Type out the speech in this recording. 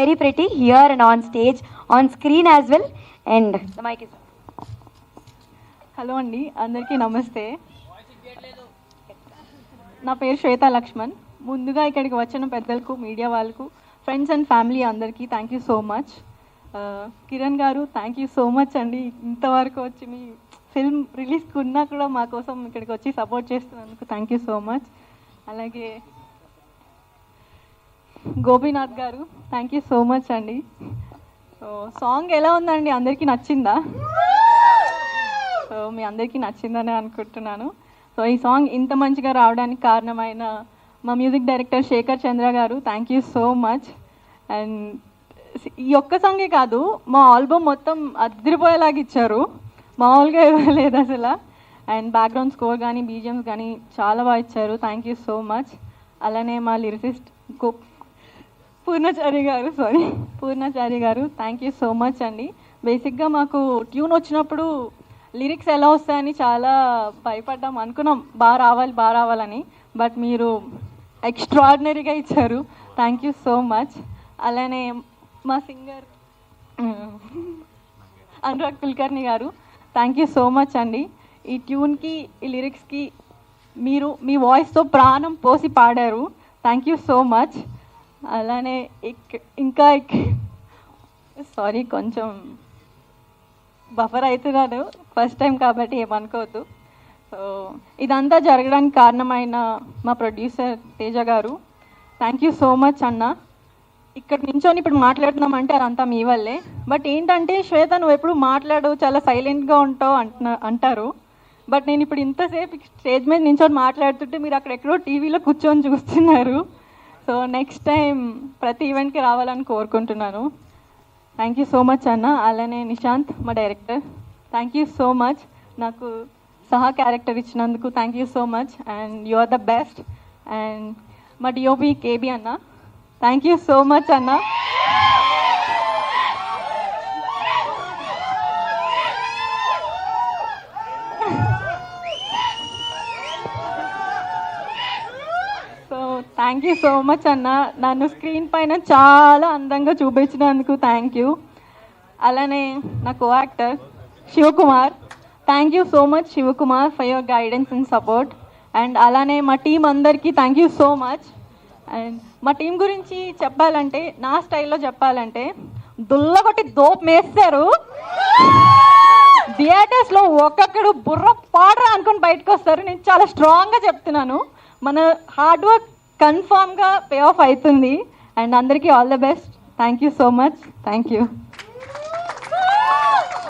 Very pretty here and on stage, on screen as well. And the mic is. Hello అండి, అందరికీ నమస్తే. నా పేరు శ్వేతా లక్ష్మణ్. ముందుగా ఇక్కడికి వచ్చిన పెద్దలకు, మీడియా వాళ్ళకు, ఫ్రెండ్స్ అండ్ ఫ్యామిలీ అందరికీ thank you so much. Kiran గారు థ్యాంక్ యూ సో మచ్ అండి. ఇంతవరకు వచ్చి మీ ఫిల్మ్ రిలీజ్కి ఉన్నా కూడా మా కోసం ఇక్కడికి వచ్చి సపోర్ట్ చేస్తున్నందుకు థ్యాంక్ యూ సో మచ్. అలాగే గోపీనాథ్ గారు థ్యాంక్ యూ సో మచ్ అండి. సో సాంగ్ ఎలా ఉందండి, అందరికీ నచ్చిందా? సో మీ అందరికీ నచ్చిందని అనుకుంటున్నాను. సో ఈ సాంగ్ ఇంత మంచిగా రావడానికి కారణమైన మా మ్యూజిక్ డైరెక్టర్ శేఖర్ చంద్ర గారు thank you so much. And ఈ ఒక్క సాంగే కాదు, మా ఆల్బమ్ మొత్తం అదిరిపోయేలాగా ఇచ్చారు, మామూలుగా ఇవ్వలేదు అసలు. అండ్ బ్యాక్గ్రౌండ్ స్కోర్ కానీ బీజిఎమ్స్ కానీ చాలా బాగా ఇచ్చారు, థ్యాంక్ యూ సో మచ్. అలానే మా లిరిసిస్ట్ పూర్ణచారి గారు థ్యాంక్ యూ సో మచ్ అండి. బేసిక్గా మాకు ట్యూన్ వచ్చినప్పుడు లిరిక్స్ ఎలా వస్తాయని చాలా భయపడ్డాం, అనుకున్నాం బాగా రావాలని. బట్ మీరు ఎక్స్ట్రాడినరీగా ఇచ్చారు, థ్యాంక్ యూ సో మచ్. అలానే మా సింగర్ అనురాగ్ కుల్కర్ణి గారు థ్యాంక్ యూ సో మచ్ అండి. ఈ ట్యూన్కి, ఈ లిరిక్స్కి మీరు మీ వాయిస్తో ప్రాణం పోసి పాడారు, థ్యాంక్ యూ సో మచ్. అలానే ఇంకా సారీ, కొంచెం బఫర్ అవుతున్నాను, ఫస్ట్ టైం కాబట్టి ఏమనుకోవద్దు. సో ఇదంతా జరగడానికి కారణమైన మా ప్రొడ్యూసర్ తేజ గారు థ్యాంక్ యూ సో మచ్ అన్న. ఇక్కడ నించొని ఇప్పుడు మాట్లాడుతున్నామంటే అదంతా మీ వల్లే. బట్ ఏంటంటే శ్వేత, నువ్వు ఎప్పుడు మాట్లాడు, చాలా సైలెంట్గా ఉంటావు అంటారు. బట్ నేను ఇప్పుడు ఇంతసేపు స్టేజ్ మీద నించొని మాట్లాడుతుంటే మీరు అక్కడెక్కడో టీవీలో కూర్చొని చూస్తున్నారు. సో నెక్స్ట్ టైం ప్రతి ఈవెంట్కి రావాలని కోరుకుంటున్నాను. థ్యాంక్ యూ సో మచ్ అన్న. అలానే నిశాంత్ మా director thank you so much, నాకు సహా క్యారెక్టర్ ఇచ్చినందుకు thank you so much. And you are the best. And మా డిఓపి కేబీ అన్న థ్యాంక్ యూ సో మచ్ అన్న. థ్యాంక్ యూ సో మచ్ అన్న, నన్ను స్క్రీన్ పైన చాలా అందంగా చూపించినందుకు థ్యాంక్ యూ. అలానే నా co actor Sivakumar thank you so much Sivakumar for your guidance and support. And అలానే మా టీం అందరికీ thank you so much. And మా టీం గురించి చెప్పాలంటే, నా స్టైల్లో చెప్పాలంటే, దుల్లగొట్టి దోపు మేస్తారు. థియేటర్స్లో ఒక్కొక్కడు బుర్ర పాడరా అనుకుని బయటకు వస్తారు. నేను చాలా స్ట్రాంగ్గా చెప్తున్నాను, మన హార్డ్ వర్క్ కన్ఫామ్గా పే ఆఫ్ అవుతుంది. అండ్ అందరికీ all the best, thank you so much, thank you.